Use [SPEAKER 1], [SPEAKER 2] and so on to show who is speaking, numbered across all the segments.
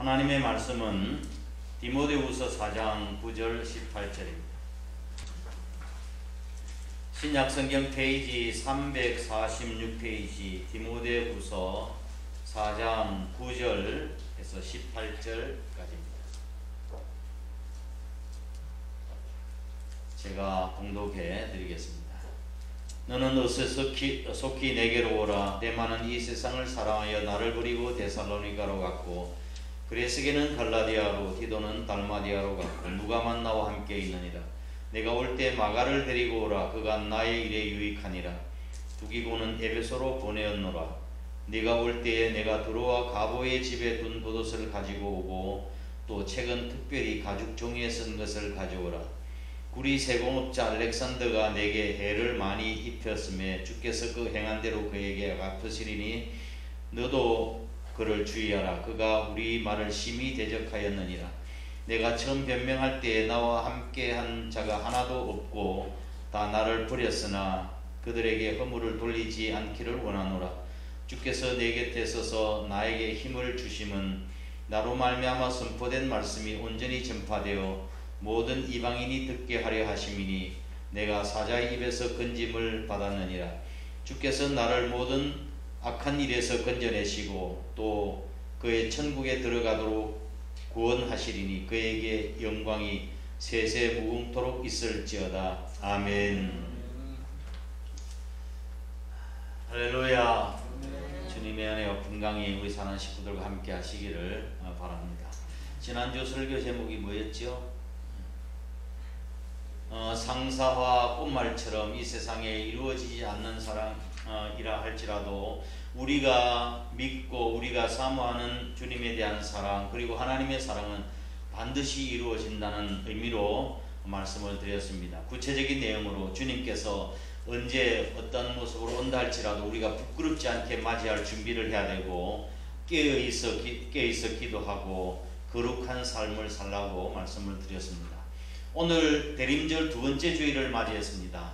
[SPEAKER 1] 하나님의 말씀은 디모데후서 4장 9절 18절입니다. 신약성경 페이지 346페이지 디모데후서 4장 9절에서 18절까지입니다. 제가 봉독해 드리겠습니다. 너는 어서 속히 내게로 오라. 데마는 이 세상을 사랑하여 나를 버리고 데살로니가로 갔고, 그레스게는 갈라디아로, 디도는 달마디아로 갔고, 누가만 나와 함께 있느니라. 내가 올 때 마가를 데리고 오라. 그가 나의 일에 유익하니라. 두기고는 에베소로 보내었노라. 네가 올 때에 내가 드로아 가보의 집에 둔 봇옷을 가지고 오고, 또 책은 특별히 가죽 종이에 쓴 것을 가져오라. 구리 세공업자 알렉산더가 내게 해를 많이 입혔음에 주께서 그 행한 대로 그에게 갚으시리니 너도 그를 주의하라. 그가 우리 말을 심히 대적하였느니라. 내가 처음 변명할 때에 나와 함께한 자가 하나도 없고 다 나를 버렸으나 그들에게 허물을 돌리지 않기를 원하노라. 주께서 내 곁에 서서 나에게 힘을 주심은 나로 말미암아 선포된 말씀이 온전히 전파되어 모든 이방인이 듣게 하려 하심이니 내가 사자의 입에서 건짐을 받았느니라. 주께서 나를 모든 악한 일에서 건져내시고 또 그의 천국에 들어가도록 구원하시리니 그에게 영광이 세세 무궁토록 있을지어다. 아멘. 할렐루야. 주님의 은혜와 평강이 우리 사는 식구들과 함께 하시기를 바랍니다. 지난주 설교 제목이 뭐였죠? 상사와 꽃말처럼 이 세상에 이루어지지 않는 사랑이라 할지라도 우리가 믿고 우리가 사모하는 주님에 대한 사랑, 그리고 하나님의 사랑은 반드시 이루어진다는 의미로 말씀을 드렸습니다. 구체적인 내용으로 주님께서 언제 어떤 모습으로 온다 할지라도 우리가 부끄럽지 않게 맞이할 준비를 해야 되고, 깨어있어 기도하고 거룩한 삶을 살라고 말씀을 드렸습니다. 오늘 대림절 두 번째 주일을 맞이했습니다.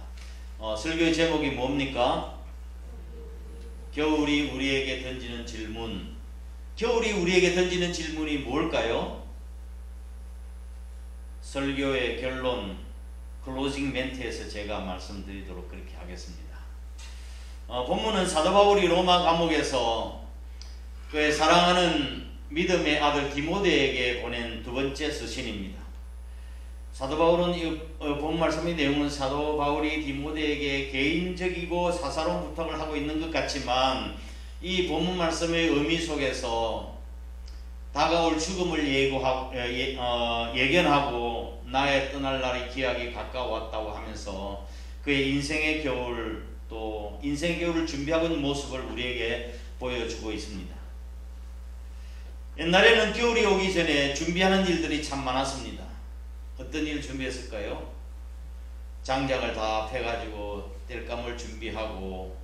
[SPEAKER 1] 설교의 제목이 뭡니까? 겨울이 우리에게 던지는 질문. 겨울이 우리에게 던지는 질문이 뭘까요? 설교의 결론, 클로징 멘트에서 제가 말씀드리도록 그렇게 하겠습니다. 본문은 사도 바울이 로마 감옥에서 그의 사랑하는 믿음의 아들 디모데에게 보낸 두 번째 서신입니다. 사도 바울은 이 본 말씀의 내용은 사도 바울이 디모데에게 개인적이고 사사로운 부탁을 하고 있는 것 같지만, 이 본문 말씀의 의미 속에서 다가올 죽음을 예견하고 나의 떠날 날이 기약이 가까워왔다고 하면서 그의 인생의 겨울, 또 인생의 겨울을 준비하고 있는 모습을 우리에게 보여주고 있습니다. 옛날에는 겨울이 오기 전에 준비하는 일들이 참 많았습니다. 어떤 일 준비했을까요? 장작을 다 패가지고 땔감을 준비하고,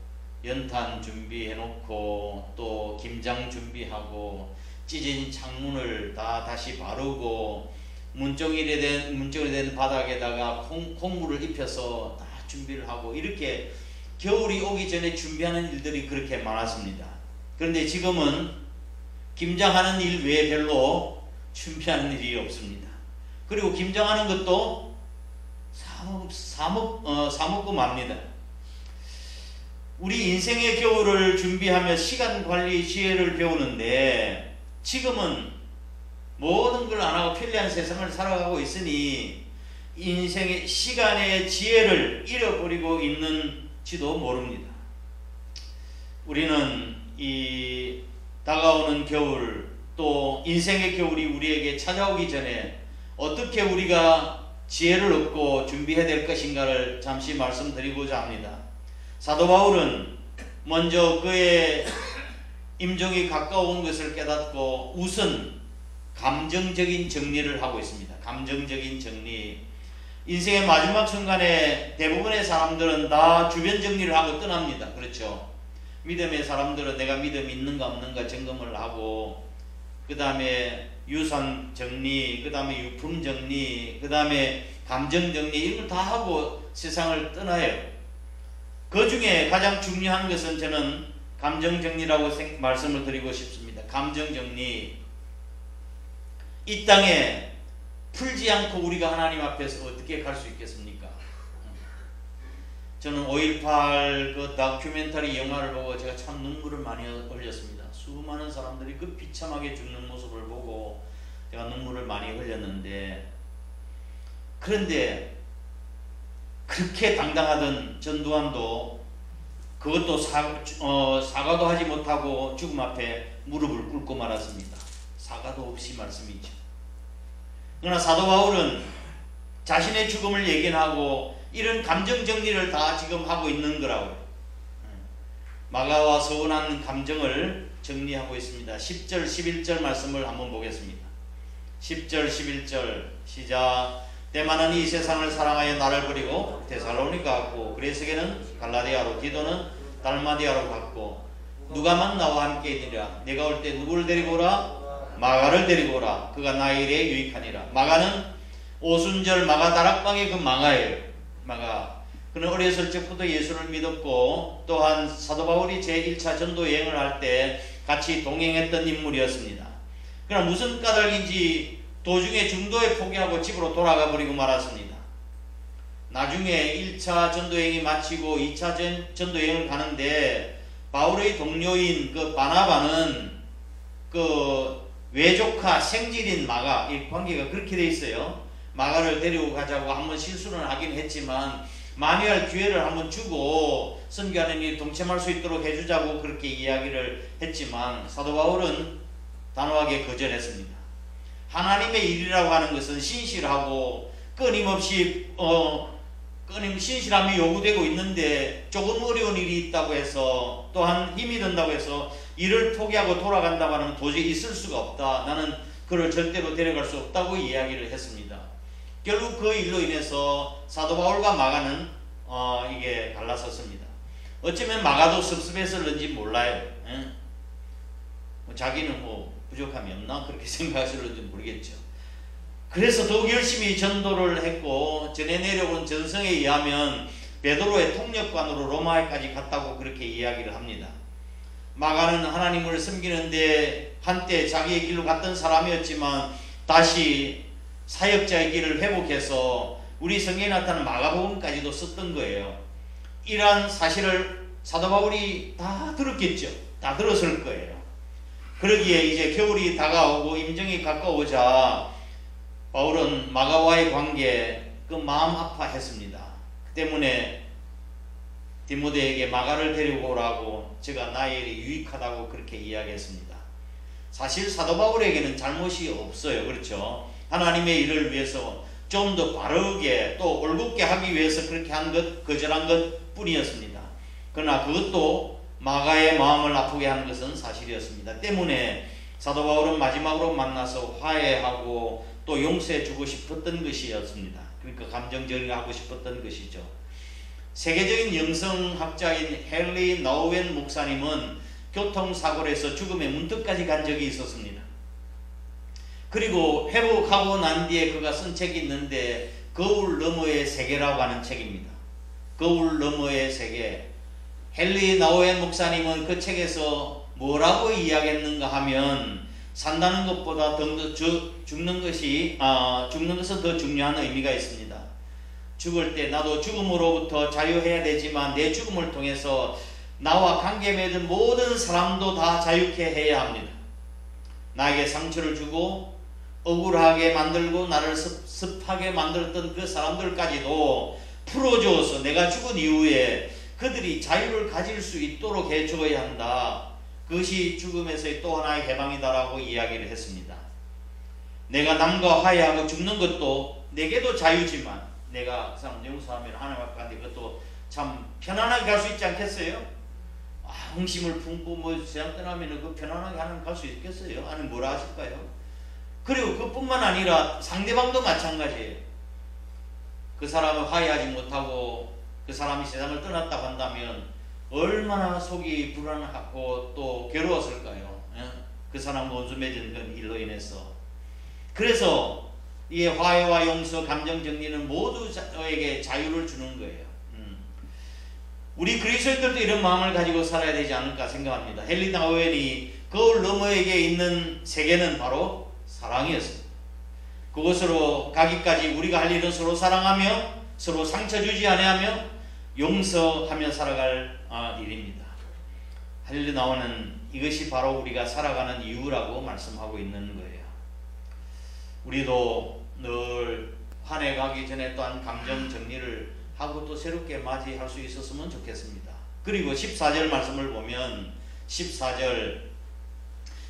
[SPEAKER 1] 연탄 준비해놓고, 또 김장 준비하고, 찢어진 창문을 다 다시 바르고, 문짝이 된 바닥에다가 콩물을 입혀서 다 준비를 하고, 이렇게 겨울이 오기 전에 준비하는 일들이 그렇게 많았습니다. 그런데 지금은 김장하는 일 외에 별로 준비하는 일이 없습니다. 그리고 김장하는 것도 사먹고 맙니다. 우리 인생의 겨울을 준비하며 시간 관리 지혜를 배우는데, 지금은 모든 걸 안 하고 편리한 세상을 살아가고 있으니 인생의 시간의 지혜를 잃어버리고 있는지도 모릅니다. 우리는 이 다가오는 겨울, 또 인생의 겨울이 우리에게 찾아오기 전에 어떻게 우리가 지혜를 얻고 준비해야 될 것인가를 잠시 말씀드리고자 합니다. 사도 바울은 먼저 그의 임종이 가까운 것을 깨닫고 우선 감정적인 정리를 하고 있습니다. 감정적인 정리. 인생의 마지막 순간에 대부분의 사람들은 다 주변 정리를 하고 떠납니다. 그렇죠? 믿음의 사람들은 내가 믿음이 있는가 없는가 점검을 하고, 그 다음에 유산 정리, 그 다음에 유품 정리, 그 다음에 감정 정리, 이걸 다 하고 세상을 떠나요. 그 중에 가장 중요한 것은 저는 감정 정리라고 말씀을 드리고 싶습니다. 감정 정리. 이 땅에 풀지 않고 우리가 하나님 앞에서 어떻게 갈 수 있겠습니까? 저는 5.18 그 다큐멘터리 영화를 보고 제가 참 눈물을 많이 흘렸습니다. 수많은 사람들이 그 비참하게 죽는 모습을 보고 제가 눈물을 많이 흘렸는데, 그런데 그렇게 당당하던 전두환도 그것도 사과도 하지 못하고 죽음 앞에 무릎을 꿇고 말았습니다. 사과도 없이 말씀이죠. 그러나 사도 바울은 자신의 죽음을 예견하고 이런 감정 정리를 다 지금 하고 있는 거라고요. 마가와 서운한 감정을 정리하고 있습니다. 10절 11절 말씀을 한번 보겠습니다. 10절 11절 시작. 데마는 이 세상을 사랑하여 나를 버리고 데살로니가 갔고, 그레스게는 갈라디아로, 디도는 달마디아로 갔고, 누가만 나와 함께 있으리라. 내가 올 때 누구를 데리고 오라? 마가를 데리고 오라. 그가 나의 일에 유익하니라. 마가는 오순절 마가 다락방의 그 마가예요. 마가. 그는 어렸을 적부터 예수를 믿었고, 또한 사도 바울이 제1차 전도 여행을 할 때 같이 동행했던 인물이었습니다. 그러나 무슨 까닭인지 도중에 중도에 포기하고 집으로 돌아가 버리고 말았습니다. 나중에 1차 전도여행이 마치고 2차 전도여행을 가는데 바울의 동료인 그 바나바는 그 외조카 생질인 마가, 이 관계가 그렇게 돼 있어요. 마가를 데리고 가자고 한번 실수는 하긴 했지만 만일 기회를 한번 주고 선교하는 일에 동참할 수 있도록 해주자고 그렇게 이야기를 했지만 사도 바울은 단호하게 거절했습니다. 하나님의 일이라고 하는 것은 신실하고 끊임없이 신실함이 요구되고 있는데, 조금 어려운 일이 있다고 해서 또한 힘이 든다고 해서 일을 포기하고 돌아간다고 하는 도저히 있을 수가 없다. 나는 그를 절대로 데려갈 수 없다고 이야기를 했습니다. 결국 그 일로 인해서 사도 바울과 마가는 이게 갈라섰습니다. 어쩌면 마가도 섭섭했을는지 몰라요. 자기는 부족함이 없나 그렇게 생각하실는지 모르겠죠. 그래서 더욱 열심히 전도를 했고, 전에 내려온 전성에 의하면 베드로의 통역관으로 로마에까지 갔다고 그렇게 이야기를 합니다. 마가는 하나님을 섬기는데 한때 자기의 길로 갔던 사람이었지만 다시 사역자의 길을 회복해서 우리 성경에 나타나는 마가복음까지도 썼던 거예요. 이러한 사실을 사도 바울이 다 들었겠죠. 다 들었을 거예요. 그러기에 이제 겨울이 다가오고 임종이 가까우자 바울은 마가와의 관계 그 마음 아파했습니다. 그 때문에 디모데에게 마가를 데리고 오라고, 제가 나의 일이 유익하다고 그렇게 이야기했습니다. 사실 사도 바울에게는 잘못이 없어요. 그렇죠? 하나님의 일을 위해서 좀 더 바르게 또 올곧게 하기 위해서 그렇게 한 것, 거절한 것 뿐이었습니다. 그러나 그것도 마가의 마음을 아프게 하는 것은 사실이었습니다. 때문에 사도 바울은 마지막으로 만나서 화해하고 또 용서해주고 싶었던 것이었습니다. 그러니까 감정정리하고 싶었던 것이죠. 세계적인 영성학자인 헨리 나우엔 목사님은 교통사고로 해서 죽음의 문턱까지 간 적이 있었습니다. 그리고 회복하고 난 뒤에 그가 쓴 책이 있는데 거울 너머의 세계라고 하는 책입니다. 거울 너머의 세계. 헨리 나우엔 목사님은 그 책에서 뭐라고 이야기했는가 하면, 산다는 것보다 죽는 것은 더 중요한 의미가 있습니다. 죽을 때 나도 죽음으로부터 자유해야 되지만 내 죽음을 통해서 나와 관계 맺은 모든 사람도 다 자유케 해야 합니다. 나에게 상처를 주고 억울하게 만들고 나를 습하게 만들었던 그 사람들까지도 풀어주어서 내가 죽은 이후에 그들이 자유를 가질 수 있도록 해줘야 한다. 그것이 죽음에서의 또 하나의 해방이다라고 이야기를 했습니다. 내가 남과 화해하고 죽는 것도 내게도 자유지만, 내가 그 사람 용서하면 하나님 앞에 가는데 그것도 참 편안하게 갈 수 있지 않겠어요? 홍심을 품고 세상 떠나면 그 편안하게 하나님 갈 수 있겠어요? 아니 뭐라 하실까요? 그리고 그뿐만 아니라 상대방도 마찬가지예요. 그 사람을 화해하지 못하고 그 사람이 세상을 떠났다고 한다면 얼마나 속이 불안하고 또 괴로웠을까요? 그 사람 원수 맺은 그 일로 인해서. 그래서 이 화해와 용서, 감정 정리는 모두에게 자유를 주는 거예요. 우리 그리스도인들도 이런 마음을 가지고 살아야 되지 않을까 생각합니다. 헨리 나우엔이 거울 너머에게 있는 세계는 바로 사랑이었습니다. 그곳으로 가기까지 우리가 할 일은 서로 사랑하며 서로 상처 주지 아니하며 용서하며 살아갈 일입니다. 할렐루야 나오는 이것이 바로 우리가 살아가는 이유라고 말씀하고 있는 거예요. 우리도 늘 한 해 가기 전에 또한 감정 정리를 하고 또 새롭게 맞이할 수 있었으면 좋겠습니다. 그리고 14절 말씀을 보면 14절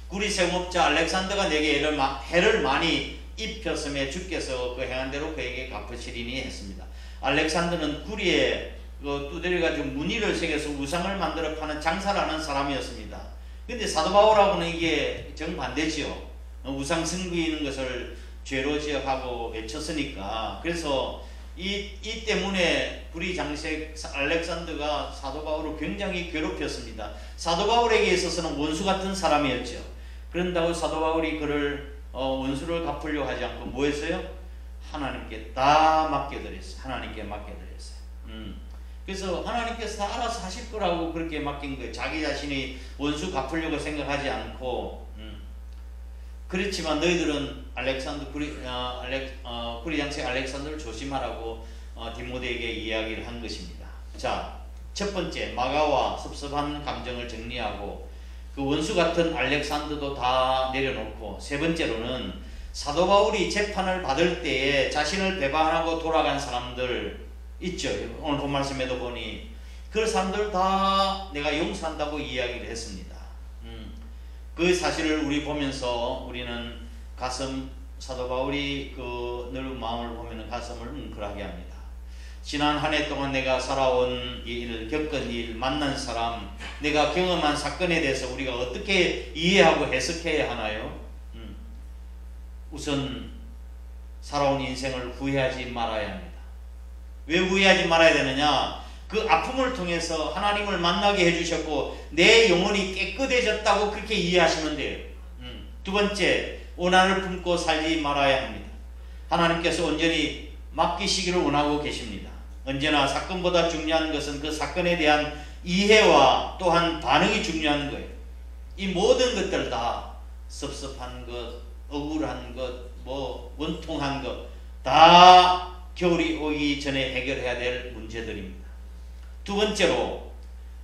[SPEAKER 1] 구리 세공업자 알렉산더가 내게 해를 많이 입혔음에 주께서 그 행한 대로 그에게 갚으시리니 했습니다. 알렉산더는 구리에 두드려 가지고 무늬를 새겨서 우상을 만들어 파는 장사를 하는 사람이었습니다. 근데 사도 바울하고는 이게 정반대지요. 우상 섬기는 것을 죄로 지역하고 외쳤으니까. 그래서 이 때문에 구리 장색 알렉산더가 사도 바울을 굉장히 괴롭혔습니다. 사도 바울에게 있어서는 원수 같은 사람이었죠. 그런다고 사도 바울이 그를 원수를 갚으려고 하지 않고 뭐 했어요? 하나님께 다 맡겨드렸어요. 하나님께 맡겨드렸어요. 그래서 하나님께서 다 알아서 하실 거라고 그렇게 맡긴 거예요. 자기 자신이 원수 갚으려고 생각하지 않고. 그렇지만 너희들은 구리 장색 알렉산더를 조심하라고 디모데에게 이야기를 한 것입니다. 자, 첫 번째 마가와 섭섭한 감정을 정리하고 그 원수 같은 알렉산더도 다 내려놓고, 세 번째로는 사도 바울이 재판을 받을 때에 자신을 배반하고 돌아간 사람들 있죠. 오늘 본 말씀에도 보니 그 사람들 다 내가 용서한다고 이야기를 했습니다. 그 사실을 우리 보면서 우리는 사도 바울이 그 넓은 마음을 보면 가슴을 뭉클하게 합니다. 지난 한 해 동안 내가 살아온 일, 겪은 일, 만난 사람, 내가 경험한 사건에 대해서 우리가 어떻게 이해하고 해석해야 하나요? 우선 살아온 인생을 후회하지 말아야 합니다. 왜 후회하지 말아야 되느냐? 그 아픔을 통해서 하나님을 만나게 해주셨고 내 영혼이 깨끗해졌다고 그렇게 이해하시면 돼요. 두 번째, 원한을 품고 살지 말아야 합니다. 하나님께서 온전히 맡기시기를 원하고 계십니다. 언제나 사건보다 중요한 것은 그 사건에 대한 이해와 또한 반응이 중요한 거예요. 이 모든 것들 다 섭섭한 것, 억울한 것, 원통한 것 다 겨울이 오기 전에 해결해야 될 문제들입니다. 두 번째로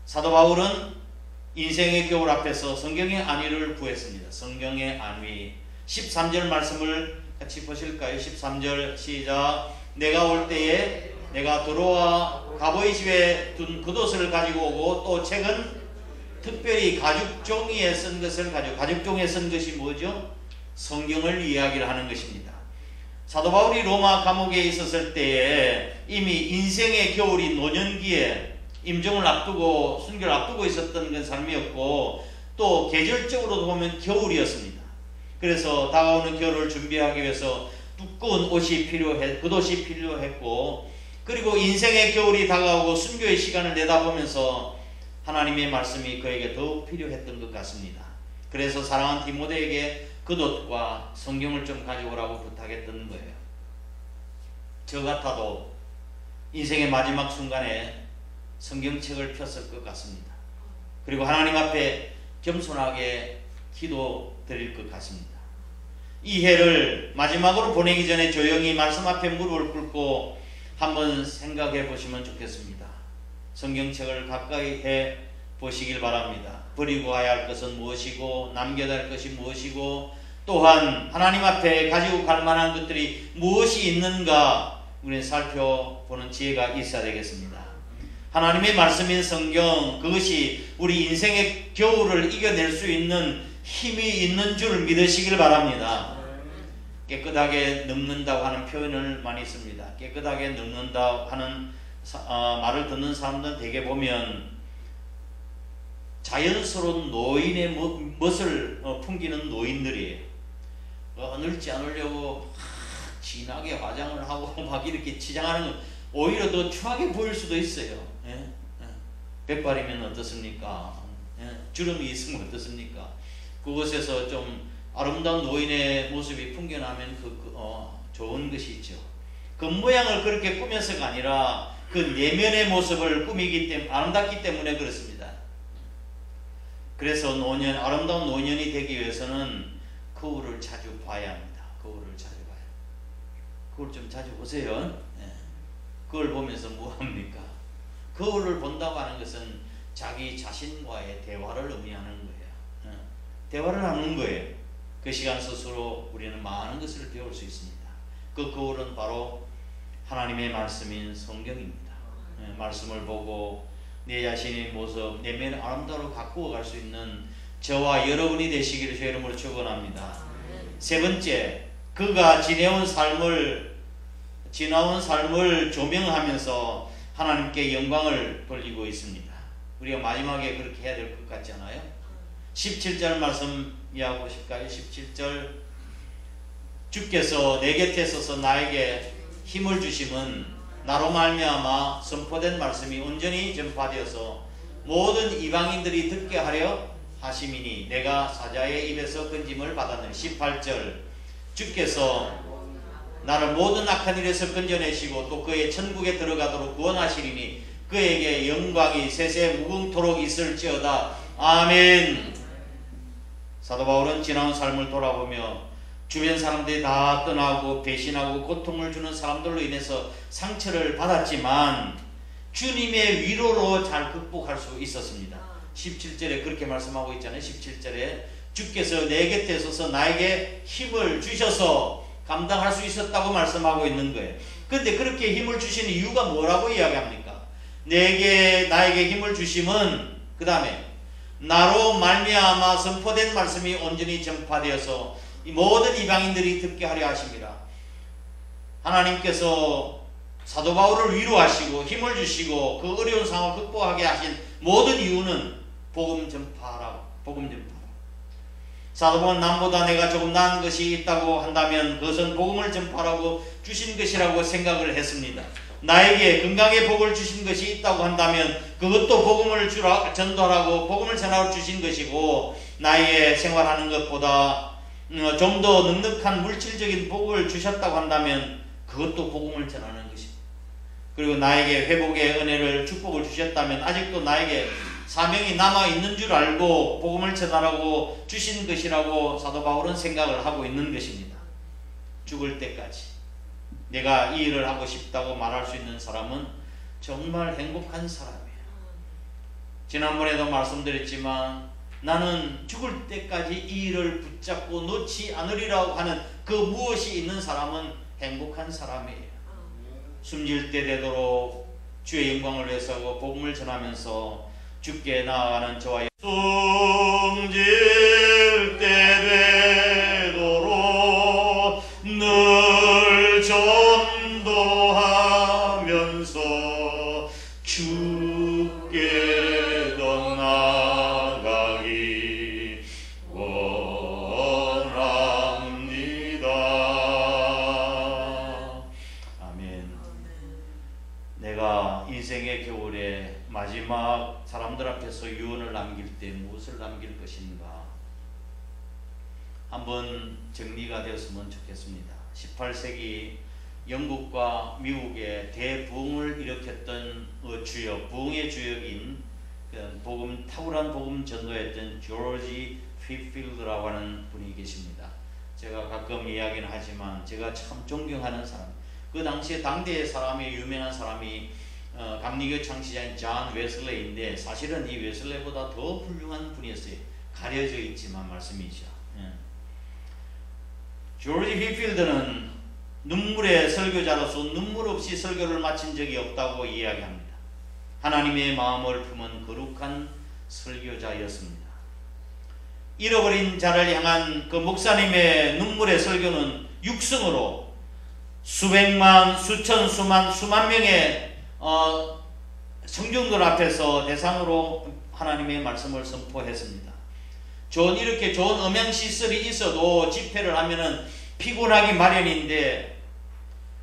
[SPEAKER 1] 사도 바울은 인생의 겨울 앞에서 성경의 안위를 구했습니다. 성경의 안위. 13절 말씀을 같이 보실까요? 13절 시작. 내가 올 때에 내가 도로와 가보이 집에 둔 겉옷을 가지고 오고 또 책은 특별히 가죽 종이에 쓴 것을 가지고, 가죽 종이에 쓴 것이 뭐죠? 성경을 이야기를 하는 것입니다. 사도 바울이 로마 감옥에 있었을 때에 이미 인생의 겨울이 노년기에 임종을 앞두고 순교를 앞두고 있었던 그 삶이었고 또 계절적으로도 보면 겨울이었습니다. 그래서 다가오는 겨울을 준비하기 위해서 두꺼운 옷이 겉옷이 필요했고, 그리고 인생의 겨울이 다가오고 순교의 시간을 내다보면서 하나님의 말씀이 그에게 더욱 필요했던 것 같습니다. 그래서 사랑하는 디모데에게 겉옷과 성경을 좀 가져오라고 부탁했던 거예요. 저 같아도 인생의 마지막 순간에 성경책을 폈을 것 같습니다. 그리고 하나님 앞에 겸손하게 기도 드릴 것 같습니다. 이 해를 마지막으로 보내기 전에 조용히 말씀 앞에 무릎을 꿇고 한번 생각해 보시면 좋겠습니다. 성경책을 가까이 해 보시길 바랍니다. 버리고 가야 할 것은 무엇이고 남겨야 할 것이 무엇이고 또한 하나님 앞에 가지고 갈 만한 것들이 무엇이 있는가 우리는 살펴보는 지혜가 있어야 되겠습니다. 하나님의 말씀인 성경, 그것이 우리 인생의 겨울을 이겨낼 수 있는 힘이 있는 줄 믿으시길 바랍니다. 깨끗하게 늙는다고 하는 표현을 많이 씁니다. 깨끗하게 늙는다고 하는 말을 듣는 사람들은 대개 보면 자연스러운 노인의 멋을 풍기는 노인들이에요. 늙지 않으려고 진하게 화장을 하고 막 이렇게 치장하는 건 오히려 더 추하게 보일 수도 있어요. 백발이면 어떻습니까? 주름이 있으면 어떻습니까? 그곳에서 좀 아름다운 노인의 모습이 풍겨나면 좋은 것이 있죠. 겉모양을 그렇게 꾸며서가 아니라 그 내면의 모습을 꾸미기 때문에, 아름답기 때문에 그렇습니다. 그래서 아름다운 노년이 되기 위해서는 거울을 자주 봐야 합니다. 거울을 자주 봐요. 거울 좀 자주 보세요. 거울 보면서 뭐합니까? 거울을 본다고 하는 것은 자기 자신과의 대화를 의미하는 거예요. 대화를 하는 거예요. 그 시간 스스로 우리는 많은 것을 배울 수 있습니다. 그 거울은 바로 하나님의 말씀인 성경입니다. 말씀을 보고 내 자신의 모습, 내면의 아름다움을 가꾸어 갈 수 있는 저와 여러분이 되시기를 주의 이름으로 축원합니다. 세 번째, 그가 지나온 삶을 조명하면서 하나님께 영광을 돌리고 있습니다. 우리가 마지막에 그렇게 해야 될 것 같지 않아요? 17절 말씀 이해하고 보실까요? 17절, 주께서 내 곁에 서서 나에게 힘을 주심은 나로 말미암아 선포된 말씀이 온전히 전파되어서 모든 이방인들이 듣게 하려 하심이니 내가 사자의 입에서 건짐을 받았느니. 18절, 주께서 나를 모든 악한 일에서 건져내시고 또 그의 천국에 들어가도록 구원하시리니 그에게 영광이 세세 무궁토록 있을지어다. 아멘. 사도 바울은 지나온 삶을 돌아보며 주변 사람들이 다 떠나고 배신하고 고통을 주는 사람들로 인해서 상처를 받았지만 주님의 위로로 잘 극복할 수 있었습니다. 17절에 그렇게 말씀하고 있잖아요. 17절에 주께서 내 곁에 서서 나에게 힘을 주셔서 감당할 수 있었다고 말씀하고 있는 거예요. 그런데 그렇게 힘을 주시는 이유가 뭐라고 이야기합니까? 나에게 힘을 주심은 그 다음에 나로 말미암아 선포된 말씀이 온전히 전파되어서 모든 이방인들이 듣게 하려 하십니다. 하나님께서 사도 바울을 위로하시고 힘을 주시고 그 어려운 상황을 극복하게 하신 모든 이유는 복음 전파라고. 사도 바울은 남보다 내가 조금 나은 것이 있다고 한다면 그것은 복음을 전파라고 주신 것이라고 생각을 했습니다. 나에게 건강의 복을 주신 것이 있다고 한다면 그것도 복음을 전도하라고 복음을 전하러 주신 것이고, 나의 생활하는 것보다 좀 더 넉넉한 물질적인 복을 주셨다고 한다면 그것도 복음을 전하는 것입니다. 그리고 나에게 회복의 은혜를 축복을 주셨다면 아직도 나에게 사명이 남아있는 줄 알고 복음을 전하라고 주신 것이라고 사도 바울은 생각을 하고 있는 것입니다. 죽을 때까지 내가 이 일을 하고 싶다고 말할 수 있는 사람은 정말 행복한 사람이에요. 지난번에도 말씀드렸지만 나는 죽을 때까지 이 일을 붙잡고 놓지 않으리라고 하는 그 무엇이 있는 사람은 행복한 사람이에요. 숨질 때 되도록 주의 영광을 위해서 하고 복음을 전하면서 주께 나아가는 저와 숨질 때 되도록 늘 전도하면서 주께 더 나아가기 원합니다. 아멘. 내가 인생의 겨울에 마지막 사람들 앞에서 유언을 남길 때 무엇을 남길 것인가 한번 정리가 되었으면 좋겠습니다. 18세기 영국과 미국의 대부흥을 일으켰던 부흥의 주역인 탁월한 복음 전도했던 조지 휘필드라고 하는 분이 계십니다. 제가 가끔 이야기는 하지만 제가 참 존경하는 사람, 그 당시에 당대의 사람이 유명한 사람이 감리교 창시자인 존 웨슬레이인데 사실은 이 웨슬레이보다 더 훌륭한 분이었어요. 가려져 있지만 말씀이죠. 조지 휘필드는 눈물의 설교자로서 눈물 없이 설교를 마친 적이 없다고 이야기합니다. 하나님의 마음을 품은 거룩한 설교자였습니다. 잃어버린 자를 향한 그 목사님의 눈물의 설교는 육성으로 수백만, 수천, 수만 명의 성중들 앞에서 대상으로 하나님의 말씀을 선포했습니다. 이렇게 좋은 음향시설이 있어도 집회를 하면은 피곤하기 마련인데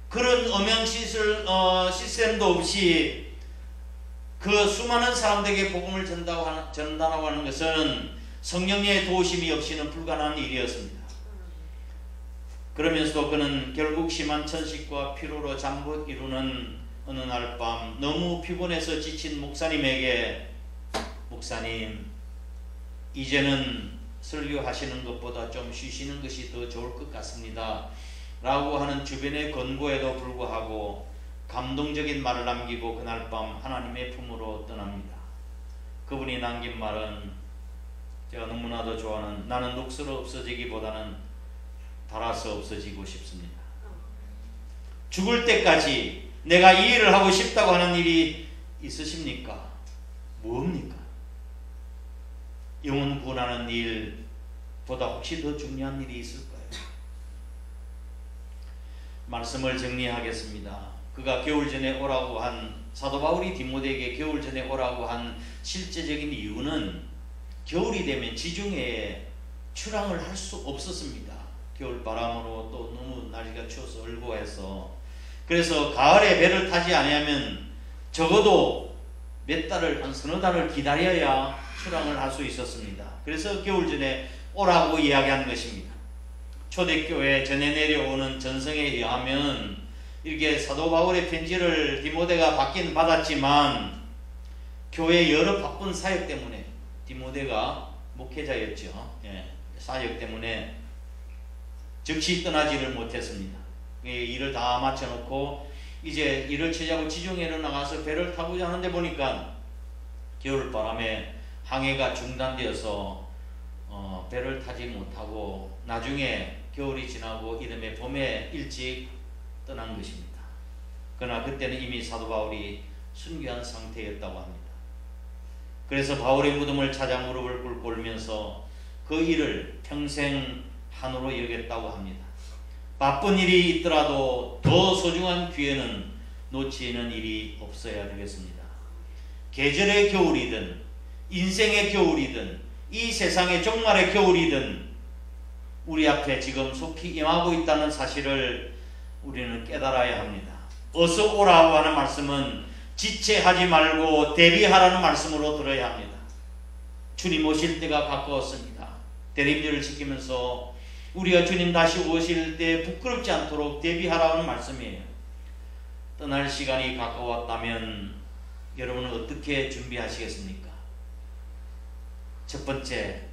[SPEAKER 1] 그런 음향시설 시스템도 없이 그 수많은 사람들에게 복음을 전달하고 하는 것은 성령의 도우심이 없이는 불가능한 일이었습니다. 그러면서도 그는 결국 심한 천식과 피로로 잠못 이루는 어느 날 밤 너무 피곤해서 지친 목사님에게 목사님 이제는 설교하시는 것보다 좀 쉬시는 것이 더 좋을 것 같습니다. 라고 하는 주변의 권고에도 불구하고 감동적인 말을 남기고 그날 밤 하나님의 품으로 떠납니다. 그분이 남긴 말은 제가 너무나도 좋아하는, 나는 녹슬어 없어지기보다는 닳아서 없어지고 싶습니다. 죽을 때까지 내가 이 일을 하고 싶다고 하는 일이 있으십니까? 뭡니까? 영혼 구원하는 일보다 혹시 더 중요한 일이 있을까요? 말씀을 정리하겠습니다. 그가 겨울 전에 오라고 한, 사도 바울이 디모데에게 겨울 전에 오라고 한 실제적인 이유는 겨울이 되면 지중해에 출항을 할 수 없었습니다. 겨울 바람으로 또 너무 날씨가 추워서 얼고해서. 그래서 가을에 배를 타지 않으면 적어도 몇 달을, 한 서너 달을 기다려야 출항을 할 수 있었습니다. 그래서 겨울 전에 오라고 이야기한 것입니다. 초대교회 전해 내려오는 전성에 의하면 이렇게 사도 바울의 편지를 디모데가 받긴 받았지만 교회 여러 바쁜 사역 때문에, 디모데가 목회자였죠. 사역 때문에 즉시 떠나지를 못했습니다. 일을 다 마쳐놓고 이제 일을 처리하고 지중해로 나가서 배를 타고자 하는데 보니까 겨울바람에 항해가 중단되어서 배를 타지 못하고 나중에 겨울이 지나고 이듬해 봄에 일찍 떠난 것입니다. 그러나 그때는 이미 사도 바울이 순교한 상태였다고 합니다. 그래서 바울의 무덤을 찾아 무릎을 꿇고 울면서 그 일을 평생 한으로 여겼다고 합니다. 바쁜 일이 있더라도 더 소중한 기회는 놓치는 일이 없어야 되겠습니다. 계절의 겨울이든 인생의 겨울이든 이 세상의 종말의 겨울이든 우리 앞에 지금 속히 임하고 있다는 사실을 우리는 깨달아야 합니다. 어서 오라고 하는 말씀은 지체하지 말고 대비하라는 말씀으로 들어야 합니다. 주님 오실 때가 가까웠습니다. 대림절을 지키면서 우리가 주님 다시 오실 때 부끄럽지 않도록 대비하라는 말씀이에요. 떠날 시간이 가까웠다면 여러분은 어떻게 준비하시겠습니까? 첫 번째,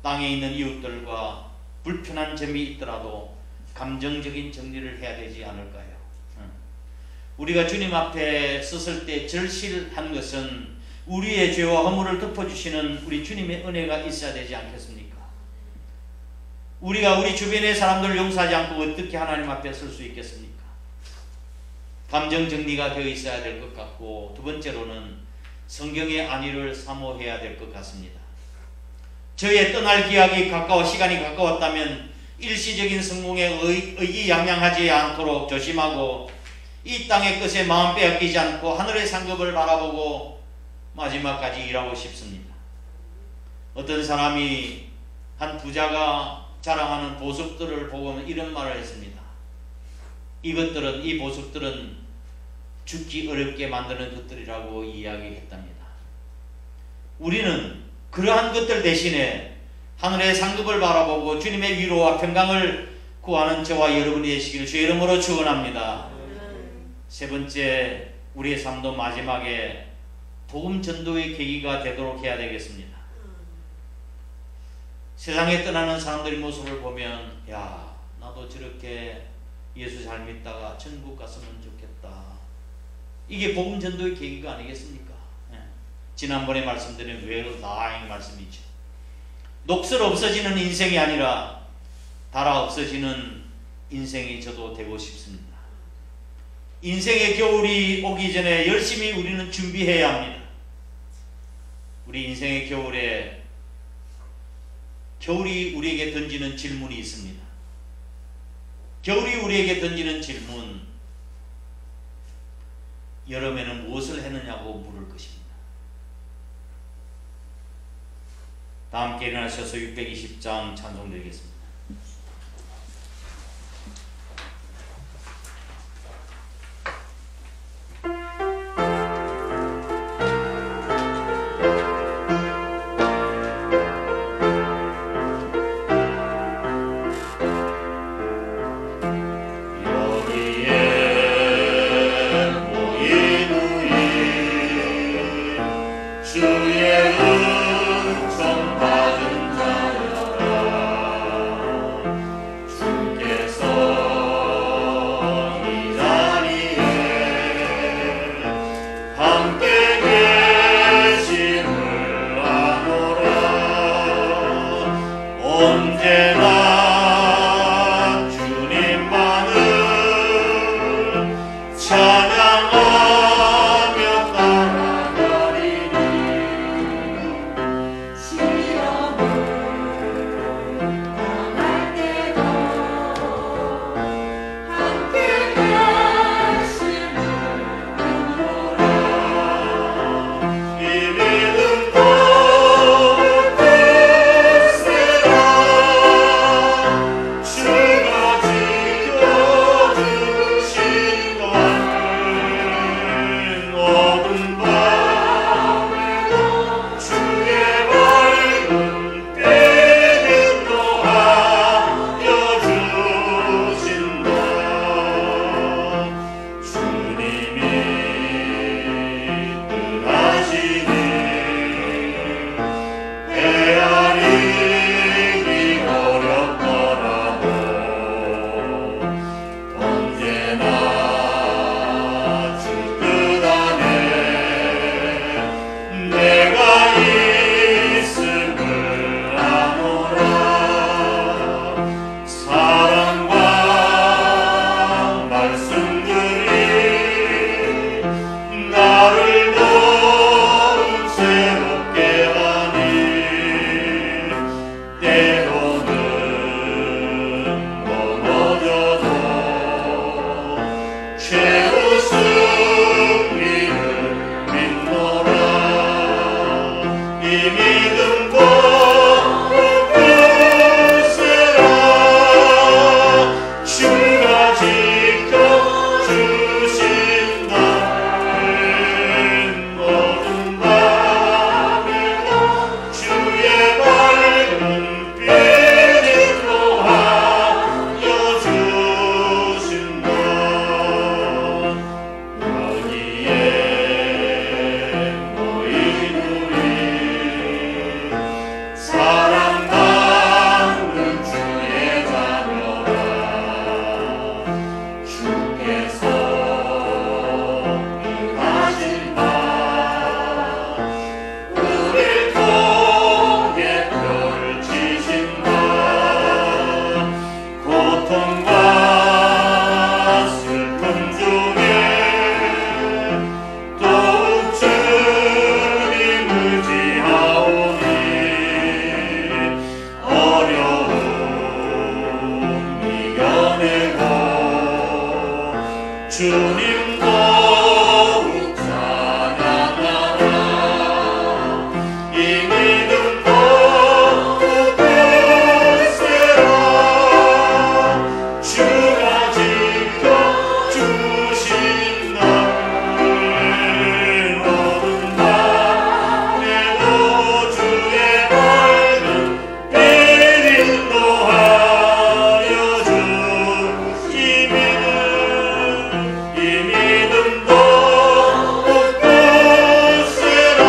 [SPEAKER 1] 땅에 있는 이웃들과 불편한 점이 있더라도 감정적인 정리를 해야 되지 않을까요? 우리가 주님 앞에 섰을 때 절실한 것은 우리의 죄와 허물을 덮어주시는 우리 주님의 은혜가 있어야 되지 않겠습니까? 우리가 우리 주변의 사람들 용서하지 않고 어떻게 하나님 앞에 설 수 있겠습니까? 감정 정리가 되어 있어야 될 것 같고, 두 번째로는 성경의 안위를 사모해야 될 것 같습니다. 저의 떠날 기약이 가까워 시간이 가까웠다면 일시적인 성공에 의기양양하지 않도록 조심하고 이 땅의 것에 마음 빼앗기지 않고 하늘의 상급을 바라보고 마지막까지 일하고 싶습니다. 어떤 사람이 한 부자가 자랑하는 보석들을 보고 이런 말을 했습니다. 이 보석들은 죽기 어렵게 만드는 것들이라고 이야기했답니다. 우리는 그러한 것들 대신에 하늘의 상급을 바라보고 주님의 위로와 평강을 구하는 저와 여러분이 되시기를 주의 이름으로 축원합니다. 세 번째, 우리의 삶도 마지막에 복음 전도의 계기가 되도록 해야 되겠습니다. 세상에 떠나는 사람들의 모습을 보면, 야, 나도 저렇게 예수 잘 믿다가 천국 갔으면 좋겠다. 이게 복음 전도의 계기가 아니겠습니까? 지난번에 말씀드린 well dying 말씀이죠. 녹슬 없어지는 인생이 아니라 달아 없어지는 인생이 저도 되고 싶습니다. 인생의 겨울이 오기 전에 열심히 우리는 준비해야 합니다. 우리 인생의 겨울에 겨울이 우리에게 던지는 질문이 있습니다. 겨울이 우리에게 던지는 질문, 여름에는 무엇을 했느냐고 물을 것입니다. 다 함께 일어나셔서 620장 찬송 드리겠습니다.
[SPEAKER 2] 주의 은총 받은 자여라.
[SPEAKER 1] 주님도 찬양하라. 이 믿음도 굳세라. 주가 지켜주신 나를 모든 밤에도 주의 밝은 빛 인도하여 주. 이 믿음도 굳세라.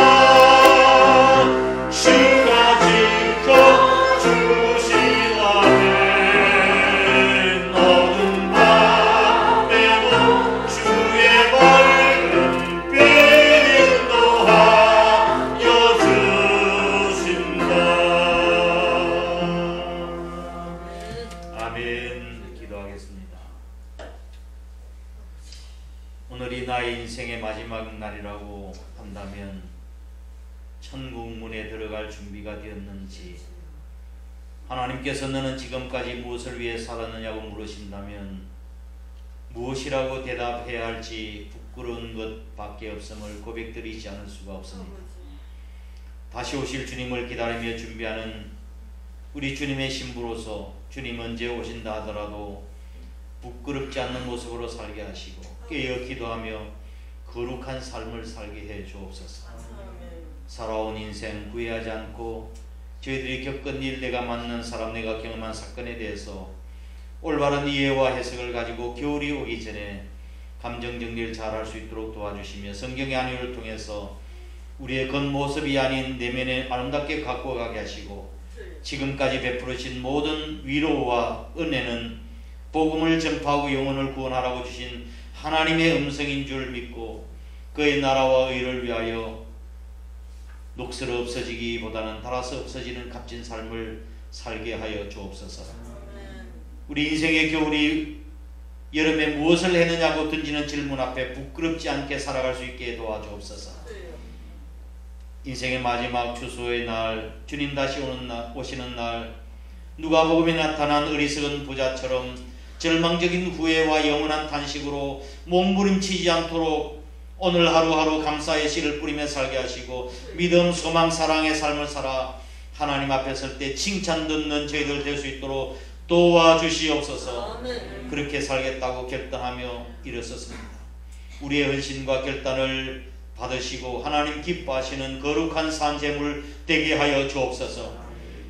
[SPEAKER 1] 주가 지켜주신 나를 모든 밤에도 주의 밝은 빛 인도하여 주신다. 아멘. 기도하겠습니다. 오늘이 나의 인생의 마지막 날이라고 한다면 천국 문에 들어갈 준비가 되었는지, 하나님께서 너는 지금까지 무엇을 위해 살았느냐고 물으신다면 무엇이라고 대답해야 할지 부끄러운 것밖에 없음을 고백드리지 않을 수가 없습니다. 다시 오실 주님을 기다리며 준비하는 우리 주님의 신부로서 주님 언제 오신다 하더라도 부끄럽지 않는 모습으로 살게 하시고 깨어 기도하며 거룩한 삶을 살게 해 주옵소서. 살아온 인생 후회하지 않고 저희들이 겪은 일, 내가 만난 사람, 내가 경험한 사건에 대해서 올바른 이해와 해석을 가지고 겨울이 오기 전에 감정 정리를 잘할 수 있도록 도와주시며 성경의 안위를 통해서 우리의 겉모습이 아닌 내면에 아름답게 갖고 가게 하시고 지금까지 베풀으신 모든 위로와 은혜는 복음을 전파하고 영혼을 구원하라고 주신 하나님의 음성인 줄 믿고 그의 나라와 의를 위하여 녹슬어 없어지기보다는 달아서 없어지는 값진 삶을 살게 하여 주옵소서. 우리 인생의 겨울이 여름에 무엇을 했느냐고 던지는 질문 앞에 부끄럽지 않게 살아갈 수 있게 도와주옵소서. 인생의 마지막 추수의 날, 주님 다시 오시는 날, 누가복음에 나타난 어리석은 부자처럼 절망적인 후회와 영원한 탄식으로 몸부림치지 않도록 오늘 하루하루 감사의 씨를 뿌리며 살게 하시고 믿음, 소망, 사랑의 삶을 살아 하나님 앞에 설 때 칭찬 듣는 저희들 될 수 있도록 도와주시옵소서. 그렇게 살겠다고 결단하며 일어섰습니다. 우리의 헌신과 결단을 받으시고 하나님 기뻐하시는 거룩한 산재물 되게 하여 주옵소서.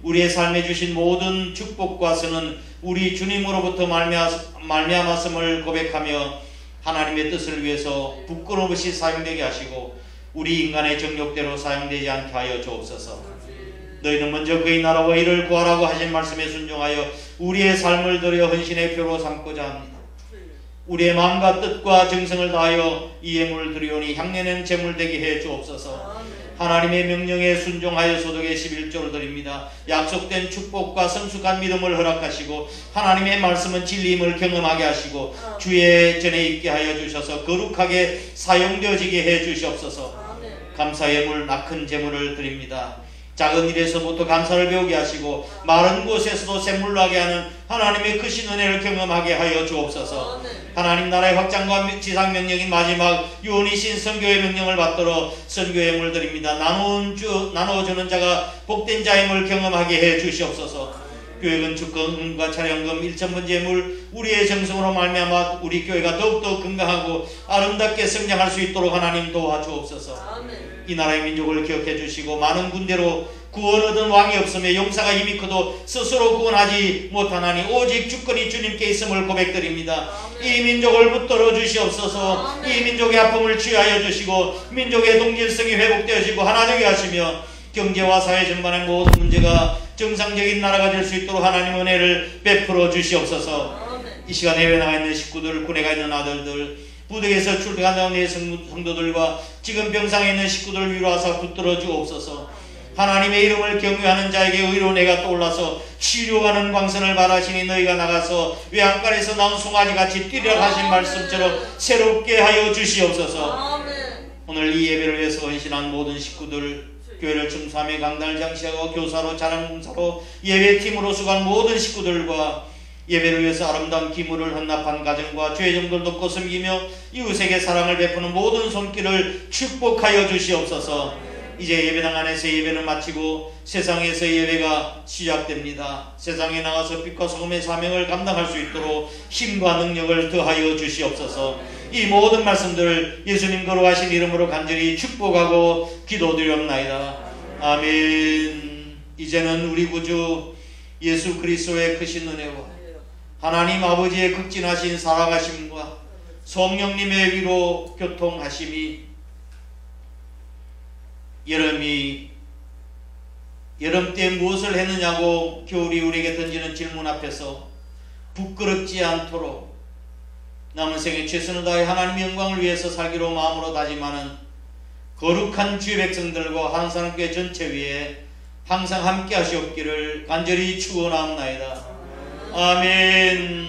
[SPEAKER 1] 우리의 삶에 주신 모든 축복과 선은 우리 주님으로부터 말미암았음을 고백하며 하나님의 뜻을 위해서 부끄러움 없이 사용되게 하시고 우리 인간의 정욕대로 사용되지 않게 하여 주옵소서. 너희는 먼저 그의 나라와 이를 구하라고 하신 말씀에 순종하여 우리의 삶을 들여 헌신의 표로 삼고자 합니다. 우리의 마음과 뜻과 정성을 다하여 이 예물을 드리오니 향내는 제물 되게 해 주옵소서. 하나님의 명령에 순종하여 소득의 11조를 드립니다. 약속된 축복과 성숙한 믿음을 허락하시고 하나님의 말씀은 진리임을 경험하게 하시고 주의 전에 있게 하여 주셔서 거룩하게 사용되어지게 해 주시옵소서. 감사 예물 낙큰 제물을 드립니다. 작은 일에서부터 감사를 배우게 하시고 마른 곳에서도 샘물로 하게 하는 하나님의 크신 은혜를 경험하게 하여 주옵소서. 하나님 나라의 확장과 지상 명령인 마지막 유언이신 선교의 명령을 받들어 선교의 예물 드립니다. 나누어주는 자가 복된 자임을 경험하게 해 주시옵소서. 교회 건축금과 차량금 1,000번 제물 우리의 정성으로 말미암아 우리 교회가 더욱더 건강하고 아름답게 성장할 수 있도록 하나님 도와주옵소서. 이 나라의 민족을 기억해 주시고 많은 군대로 구원 얻은 왕이 없으며 용사가 힘이 커도 스스로 구원하지 못하나니 오직 주권이 주님께 있음을 고백드립니다. 이 민족을 붙들어 주시옵소서. 이 민족의 아픔을 치유하여 주시고 민족의 동질성이 회복되어지고 하나 되게 하시며 경제와 사회 전반의 모든 문제가 정상적인 나라가 될 수 있도록 하나님 은혜를 베풀어 주시옵소서. 이 시간 해외에 나가 있는 식구들, 군에 가 있는 아들들, 부득에서 출퇴근하는 내 성도들과 지금 병상에 있는 식구들을 위로하사 붙들어 주옵소서. 하나님의 이름을 경외하는 자에게 의로운 해가 떠올라서 치료하는 광선을 바라시니 너희가 나가서 외양간에서 나온 송아지같이 뛰리라 하신 말씀처럼 새롭게 하여 주시옵소서. 오늘 이 예배를 위해서 헌신한 모든 식구들, 교회를 충성하며 강단을 장치하고 교사로 자랑봉사로 예배팀으로 수고한 모든 식구들과 예배를 위해서 아름다운 기물을 헌납한 가정과 주의 종들 돕고 섬기며 이웃에게 사랑을 베푸는 모든 손길을 축복하여 주시옵소서. 이제 예배당 안에서 예배를 마치고 세상에서 예배가 시작됩니다. 세상에 나가서 빛과 소금의 사명을 감당할 수 있도록 힘과 능력을 더하여 주시옵소서. 이 모든 말씀들 예수님 거룩하신 이름으로 간절히 축복하고 기도드렸나이다. 아멘. 이제는 우리 구주 예수 그리스도의 크신 은혜와 하나님 아버지의 극진하신 살아가심과 성령님의 위로 교통하심이 여름 때 무엇을 했느냐고 겨울이 우리에게 던지는 질문 앞에서 부끄럽지 않도록 남은 생에 최선을 다해 하나님의 영광을 위해서 살기로 마음으로 다짐하는 거룩한 주의 백성들과 한산교회 전체 위에 항상 함께 하시옵기를 간절히 축원하옵나이다. 아멘.